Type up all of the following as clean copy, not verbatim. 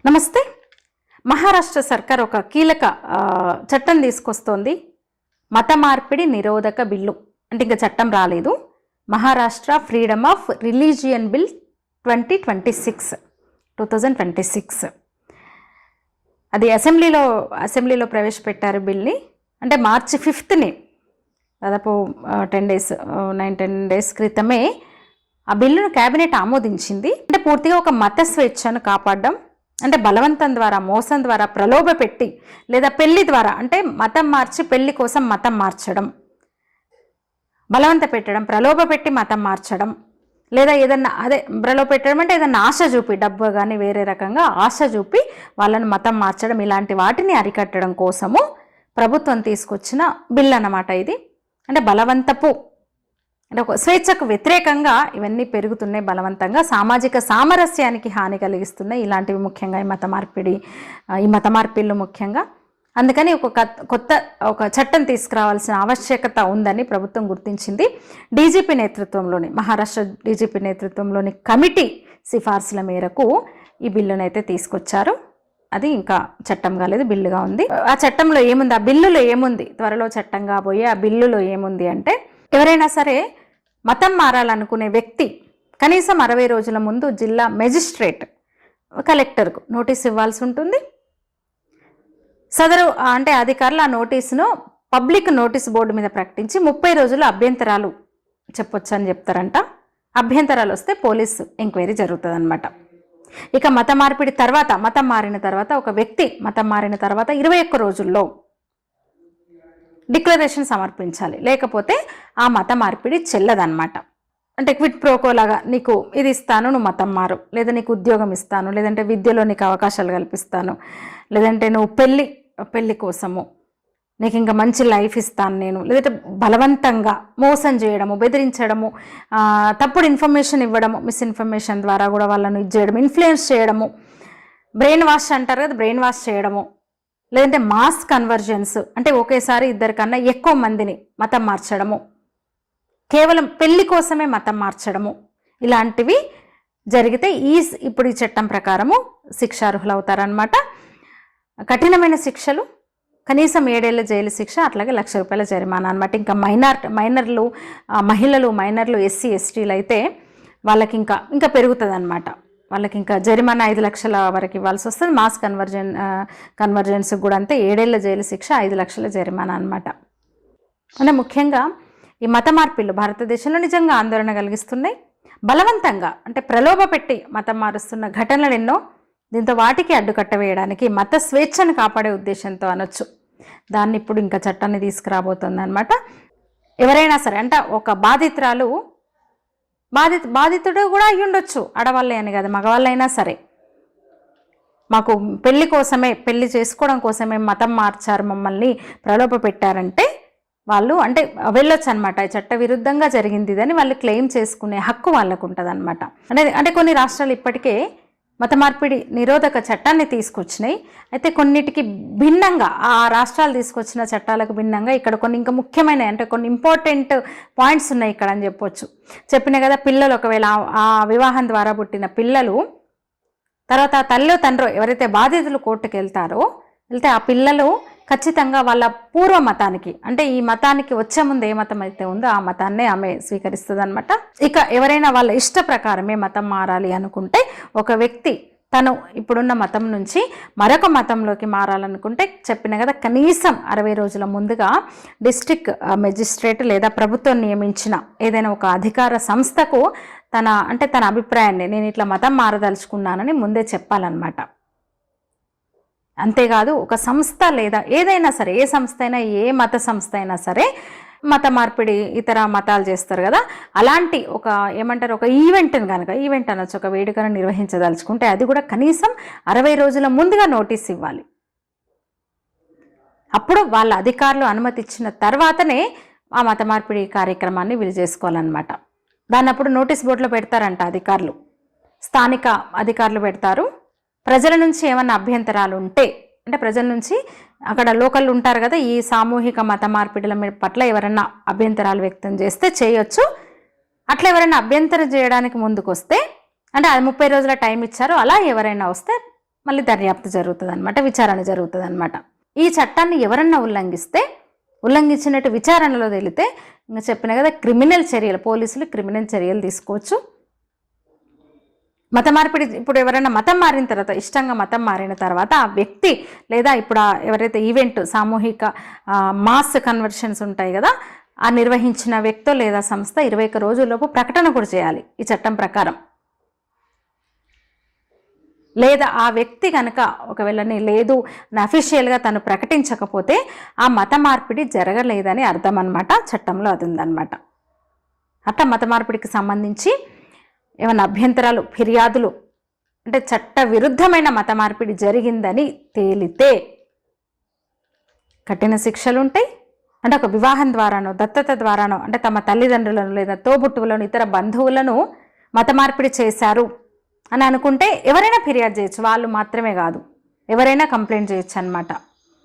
నమస్తే. మహారాష్ట్ర సర్కార్ ఒక కీలక చట్టం తీసుకొస్తోంది. మత మార్పిడి నిరోధక బిల్లు. అంటే ఇంకా చట్టం రాలేదు. Maharashtra freedom of religion bill 2026 అది అసెంబ్లీలో ప్రవేశపెట్టారు బిల్ని. అంటే మార్చి 5ని దాదాపు 10 డేస్ క్రితమే ఆ బిల్లును కేబినెట్ ఆమోదించింది. అంటే పూర్తిగా ఒక మత స్వేచ్ఛను కాపాడడం, అంటే బలవంతం ద్వారా, మోసం ద్వారా, ప్రలోభ పెట్టి లేదా పెళ్లి ద్వారా, అంటే మతం మార్చి పెళ్లి కోసం మతం మార్చడం, బలవంత పెట్టడం, ప్రలోభ పెట్టి మతం మార్చడం, లేదా ఏదన్నా ప్రలోభ పెట్టడం అంటే ఏదన్నా ఆశ చూపి, డబ్బు కానీ వేరే రకంగా ఆశ చూపి వాళ్ళని మతం మార్చడం, ఇలాంటి వాటిని అరికట్టడం కోసము ప్రభుత్వం తీసుకొచ్చిన బిల్ అన్నమాట ఇది. అంటే బలవంతపు, అంటే ఒక స్వేచ్ఛకు వ్యతిరేకంగా ఇవన్నీ పెరుగుతున్నాయి. బలవంతంగా సామాజిక సామరస్యానికి హాని కలిగిస్తున్నాయి ఇలాంటివి, ముఖ్యంగా ఈ మత మార్పిళ్ళు ముఖ్యంగా. అందుకని కొత్త చట్టం తీసుకురావాల్సిన ఆవశ్యకత ఉందని ప్రభుత్వం గుర్తించింది. మహారాష్ట్ర డీజీపీ నేతృత్వంలోని కమిటీ సిఫార్సుల మేరకు ఈ బిల్లునైతే తీసుకొచ్చారు. అది ఇంకా చట్టం కాలేదు, బిల్లుగా ఉంది. ఆ చట్టంలో ఏముంది, ఆ బిల్లులో ఏముంది, త్వరలో చట్టం కాబోయే ఆ బిల్లులో ఏముంది అంటే, ఎవరైనా సరే మతం మారాలనుకునే వ్యక్తి కనీసం 60 రోజుల ముందు జిల్లా మెజిస్ట్రేట్ కలెక్టర్కు నోటీస్ ఇవ్వాల్సి ఉంటుంది. సదరు అంటే అధికారులు ఆ నోటీసును పబ్లిక్ నోటీస్ బోర్డు మీద ప్రకటించి 30 రోజులు అభ్యంతరాలు చెప్పొచ్చు అని చెప్తారంట. అభ్యంతరాలు వస్తే పోలీసు ఎంక్వైరీ జరుగుతుంది అనమాట. ఇక మతం మారిన తర్వాత ఒక వ్యక్తి మతం మారిన తర్వాత 21 రోజుల్లో డిక్లరేషన్ సమర్పించాలి, లేకపోతే ఆ మత మార్పిడి చెల్లదన్నమాట. అంటే క్విట్ ప్రోకో లాగా, నీకు ఇది ఇస్తాను, నువ్వు మతం మారు, లేదా నీకు ఉద్యోగం ఇస్తాను, లేదంటే విద్యలో నీకు అవకాశాలు కల్పిస్తాను, లేదంటే నువ్వు పెళ్ళి కోసము నీకు ఇంకా మంచి లైఫ్ ఇస్తాను నేను, లేదంటే బలవంతంగా మోసం చేయడము, బెదిరించడము, తప్పుడు ఇన్ఫర్మేషన్ ఇవ్వడము, మిస్ఇన్ఫర్మేషన్ ద్వారా కూడా వాళ్ళను ఇది చేయడం, ఇన్ఫ్లుయెన్స్ చేయడము, బ్రెయిన్ వాష్ అంటారు కదా, బ్రెయిన్ వాష్ చేయడము, లేదంటే మాస్ కన్వర్జన్స్, అంటే ఒకేసారి 2 కన్నా ఎక్కువ మందిని మతం మార్చడము, కేవలం పెళ్లి కోసమే మతం మార్చడము, ఇలాంటివి జరిగితే ఇప్పుడు ఈ చట్టం ప్రకారము శిక్షార్హులు అవుతారనమాట. కఠినమైన శిక్షలు, కనీసం 7 ఏళ్ల జైలు శిక్ష, అట్లాగే ₹1,00,000 జరిమానా అనమాట. ఇంకా మైనర్లు ఎస్సీ ఎస్టీలు అయితే వాళ్ళకి ఇంకా పెరుగుతుంది అనమాట. వాళ్ళకి ఇంకా జరిమానా 5 లక్షల వరకు ఇవ్వాల్సి వస్తుంది. మాస్ కన్వర్జెన్స్ కూడా అంతే, 7 ఏళ్ల జైలు శిక్ష, 5 లక్షల జరిమానా అనమాట. అంటే ముఖ్యంగా ఈ మత మార్పిళ్ళు భారతదేశంలో నిజంగా ఆందోళన కలిగిస్తున్నాయి. బలవంతంగా, అంటే ప్రలోభ పెట్టి మతం మారుస్తున్న ఘటనలు ఎన్నో. దీంతో వాటికి అడ్డుకట్ట వేయడానికి మత స్వేచ్ఛను కాపాడే ఉద్దేశంతో అనొచ్చు దాన్ని ఇప్పుడు ఇంకా చట్టాన్ని తీసుకురాబోతుంది అనమాట. ఎవరైనా సరే, అంటే ఒక బాధితుడు కూడా అయ్యి ఉండొచ్చు, ఆడవాళ్ళే అని కదా, మగవాళ్ళైనా సరే, మాకు పెళ్లి చేసుకోవడం కోసమే మతం మార్చారు, మమ్మల్ని ప్రలోభ పెట్టారంటే వాళ్ళు అంటే వెళ్ళొచ్చు అనమాట. చట్ట విరుద్ధంగా జరిగింది ఇదని వాళ్ళు క్లెయిమ్ చేసుకునే హక్కు వాళ్ళకు ఉంటుంది అనమాట. అంటే కొన్ని రాష్ట్రాలు ఇప్పటికే మత మార్పిడి నిరోధక చట్టాన్ని తీసుకొచ్చినాయి. అయితే కొన్నిటికి భిన్నంగా, ఆ రాష్ట్రాలు తీసుకొచ్చిన చట్టాలకు భిన్నంగా ఇక్కడ కొన్ని ఇంకా ముఖ్యమైన, అంటే కొన్ని ఇంపార్టెంట్ పాయింట్స్ ఉన్నాయి ఇక్కడ అని చెప్పిన కదా. పిల్లలు ఒకవేళ ఆ వివాహం ద్వారా పుట్టిన పిల్లలు తర్వాత తల్లి తండ్రి ఎవరైతే బాధితులు కోర్టుకు వెళ్తే ఆ పిల్లలు ఖచ్చితంగా వాళ్ళ పూర్వ మతానికి, అంటే ఈ మతానికి వచ్చే ముందు ఏ మతం అయితే ఉందో ఆ మతాన్నే ఆమె స్వీకరిస్తుంది అనమాట. ఇక ఎవరైనా వాళ్ళ ఇష్ట ప్రకారమే మతం మారాలి అనుకుంటే, ఒక వ్యక్తి తను ఇప్పుడున్న మతం నుంచి మరొక మతంలోకి మారాలనుకుంటే చెప్పిన కదా, కనీసం 60 రోజుల ముందుగా డిస్ట్రిక్ట్ మెజిస్ట్రేట్ లేదా ప్రభుత్వం నియమించిన ఏదైనా ఒక అధికార సంస్థకు తన అభిప్రాయాన్ని, నేను ఇట్లా మతం మారదలుచుకున్నానని ముందే చెప్పాలన్నమాట. అంతేకాదు ఒక సంస్థ లేదా ఏదైనా సరే, ఏ సంస్థ అయినా, ఏ మత సంస్థ అయినా సరే, మత మార్పిడి ఇతర మతాలు చేస్తారు కదా, అలాంటి ఒక ఈవెంట్ అనొచ్చు, ఒక వేడుకను నిర్వహించదలుచుకుంటే అది కూడా కనీసం 60 రోజుల ముందుగా నోటీస్ ఇవ్వాలి. అప్పుడు వాళ్ళ అధికారులు అనుమతి ఇచ్చిన తర్వాతనే ఆ మత మార్పిడి కార్యక్రమాన్ని వీలు చేసుకోవాలన్నమాట. దాన్ని అప్పుడు నోటీస్ బోర్డులో పెడతారంట అధికారులు, స్థానిక అధికారులు పెడతారు. ప్రజల నుంచి ఏమన్నా అభ్యంతరాలు ఉంటే, అంటే ప్రజల నుంచి అక్కడ లోకల్ ఉంటారు కదా, ఈ సామూహిక మత మార్పిడిల పట్ల ఎవరైనా అభ్యంతరాలు వ్యక్తం చేస్తే చేయొచ్చు. అట్లా ఎవరైనా అభ్యంతరం చేయడానికి ముందుకు వస్తే, అంటే అది 30 రోజుల టైం ఇచ్చారు, అలా ఎవరైనా వస్తే మళ్ళీ దర్యాప్తు జరుగుతుంది అనమాట, విచారణ జరుగుతుంది అనమాట. ఈ చట్టాన్ని ఎవరన్నా ఉల్లంఘించినట్టు విచారణలో తేలితే ఇంకా చెప్పిన కదా క్రిమినల్ చర్యలు, పోలీసులు క్రిమినల్ చర్యలు తీసుకోవచ్చు. మత మార్పిడి ఇప్పుడు ఎవరైనా మతం మారిన తర్వాత, ఇష్టంగా మతం మారిన తర్వాత ఆ వ్యక్తి లేదా ఇప్పుడు ఎవరైతే ఈవెంట్ సామూహిక మాస్ కన్వర్షన్స్ ఉంటాయి కదా, ఆ నిర్వహించిన వ్యక్తో లేదా సంస్థ 21 రోజుల్లోపు ప్రకటన కూడా చేయాలి ఈ చట్టం ప్రకారం. లేదా ఆ వ్యక్తి కనుక ఒకవేళ లేదు అఫీషియల్గా తను ప్రకటించకపోతే ఆ మత మార్పిడి జరగలేదని అర్థం అనమాట, చట్టంలో అది ఉందన్నమాట. అట్లా మత మార్పిడికి సంబంధించి ఏమైనా అభ్యంతరాలు, ఫిర్యాదులు అంటే చట్ట విరుద్ధమైన మత మార్పిడి జరిగిందని తేలితే కఠిన శిక్షలు ఉంటాయి. అంటే ఒక వివాహం ద్వారానో దత్తత ద్వారానో అంటే తమ తల్లిదండ్రులను లేదా తోబుట్టువులను ఇతర బంధువులను మత మార్పిడి చేశారు అని అనుకుంటే ఎవరైనా ఫిర్యాదు చేయొచ్చు, వాళ్ళు మాత్రమే కాదు ఎవరైనా కంప్లైంట్ చేయొచ్చు అనమాట.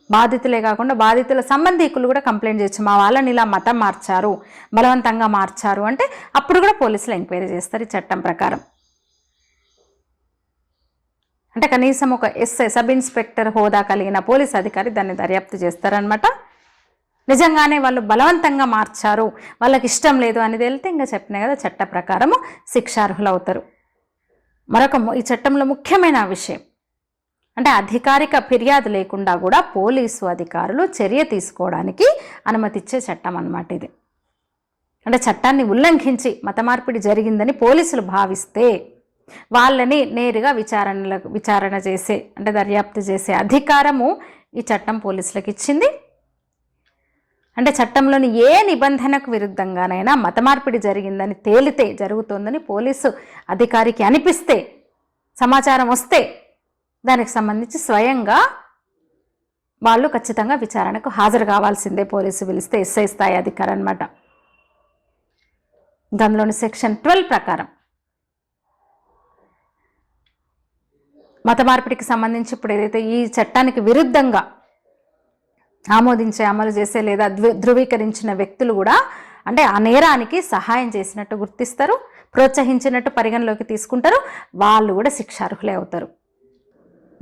బాధితులే కాకుండా బాధితుల సంబంధికులు కూడా కంప్లైంట్ చేయొచ్చు, మా వాళ్ళని ఇలా మతం మార్చారు, బలవంతంగా మార్చారు అంటే అప్పుడు కూడా పోలీసులు ఎంక్వైరీ చేస్తారు ఈ చట్టం ప్రకారం. అంటే కనీసం ఒక ఎస్ఐ, సబ్ ఇన్స్పెక్టర్ హోదా కలిగిన పోలీస్ అధికారి దాన్ని దర్యాప్తు చేస్తారనమాట. నిజంగానే వాళ్ళు బలవంతంగా మార్చారు, వాళ్ళకి ఇష్టం లేదు అని తేలితే ఇంకా చెప్పినా కదా చట్ట ప్రకారము శిక్షార్హులు అవుతారు. ఈ చట్టంలో ముఖ్యమైన విషయం అంటే అధికారిక ఫిర్యాదు లేకుండా కూడా పోలీసు అధికారులు చర్య తీసుకోవడానికి అనుమతిచ్చే చట్టం అన్నమాట ఇది. అంటే చట్టాన్ని ఉల్లంఘించి మత మార్పిడి జరిగిందని పోలీసులు భావిస్తే వాళ్ళని నేరుగా విచారణ చేసే అంటే దర్యాప్తు చేసే అధికారము ఈ చట్టం పోలీసులకు ఇచ్చింది. అంటే చట్టంలోని ఏ నిబంధనకు విరుద్ధంగానైనా మత మార్పిడి జరిగిందని తేలితే, జరుగుతోందని పోలీసు అధికారికి అనిపిస్తే, సమాచారం వస్తే దానికి సంబంధించి స్వయంగా వాళ్ళు ఖచ్చితంగా విచారణకు హాజరు కావాల్సిందే. పోలీసు పిలిస్తే ఎస్ఐ స్థాయి అధికారి అనమాట. దానిలోని సెక్షన్ 12 ప్రకారం మత మార్పిడికి సంబంధించి ఇప్పుడు ఏదైతే ఈ చట్టానికి విరుద్ధంగా ఆమోదించే, అమలు చేసే లేదా ధృవీకరించిన వ్యక్తులు కూడా అంటే ఆ నేరానికి సహాయం చేసినట్టు గుర్తిస్తారు, ప్రోత్సహించినట్టు పరిగణలోకి తీసుకుంటారు, వాళ్ళు కూడా శిక్షార్హులే అవుతారు.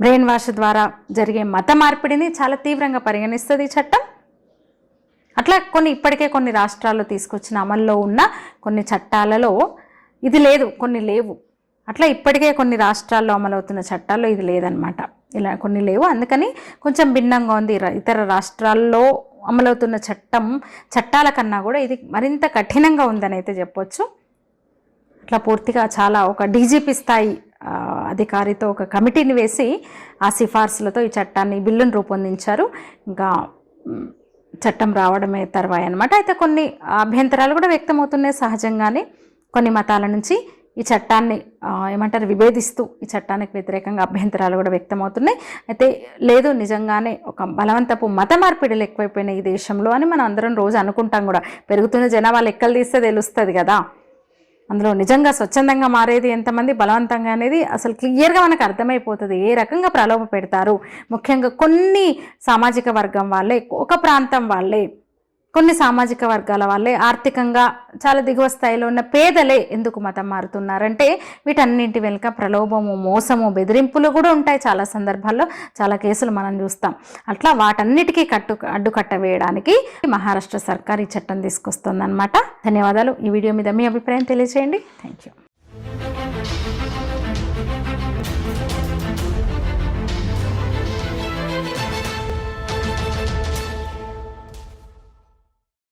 బ్రెయిన్ వాష్ ద్వారా జరిగే మత మార్పిడిని చాలా తీవ్రంగా పరిగణిస్తుంది ఈ చట్టం. అట్లా ఇప్పటికే కొన్ని రాష్ట్రాల్లో తీసుకొచ్చిన అమల్లో ఉన్న కొన్ని చట్టాలలో ఇది లేదు, కొన్ని లేవు. అట్లా ఇప్పటికే కొన్ని రాష్ట్రాల్లో అమలవుతున్న చట్టాల్లో ఇది లేదనమాట, ఇలా కొన్ని లేవు. అందుకని కొంచెం భిన్నంగా ఉంది. ఇతర రాష్ట్రాల్లో అమలవుతున్న చట్టాల కన్నా కూడా ఇది మరింత కఠినంగా ఉందని అయితే చెప్పొచ్చు. అట్లా పూర్తిగా చాలా ఒక డీజీపీ స్థాయి అధికారితో ఒక కమిటీని వేసి ఆ సిఫార్సులతో ఈ చట్టాన్ని, బిల్లును రూపొందించారు. ఇంకా చట్టం రావడమే తర్వాయి అనమాట. అయితే కొన్ని అభ్యంతరాలు కూడా వ్యక్తమవుతున్నాయి సహజంగానే. కొన్ని మతాల నుంచి ఈ చట్టాన్ని విభేదిస్తూ ఈ చట్టానికి వ్యతిరేకంగా అభ్యంతరాలు కూడా వ్యక్తమవుతున్నాయి. అయితే లేదు, నిజంగానే ఒక బలవంతపు మత మార్పిడిలు ఎక్కువైపోయినాయి ఈ దేశంలో అని మనం అందరం రోజు అనుకుంటాం కూడా. పెరుగుతున్న జనాభా లెక్కలు తీస్తే తెలుస్తుంది కదా, అందులో నిజంగా స్వచ్ఛందంగా మారేది ఎంతమంది, బలవంతంగా అనేది అసలు క్లియర్గా మనకు అర్థమైపోతుంది. ఏ రకంగా ప్రలోభ పెడతారు, ముఖ్యంగా కొన్ని సామాజిక వర్గం వాళ్ళే, ఒక ప్రాంతం వాళ్ళే, కొన్ని సామాజిక వర్గాల వాళ్ళే, ఆర్థికంగా చాలా దిగువ స్థాయిలో ఉన్న పేదలే ఎందుకు మతం మారుతున్నారంటే వీటన్నింటి వెనుక ప్రలోభము, మోసము, బెదిరింపులు కూడా ఉంటాయి. చాలా సందర్భాల్లో చాలా కేసులు మనం చూస్తాం. అట్లా వాటన్నిటికీ అడ్డుకట్ట వేయడానికి మహారాష్ట్ర సర్కార్ ఈ చట్టం తీసుకొస్తుందన్నమాట. ధన్యవాదాలు. ఈ వీడియో మీద మీ అభిప్రాయం తెలియజేయండి. Thank you.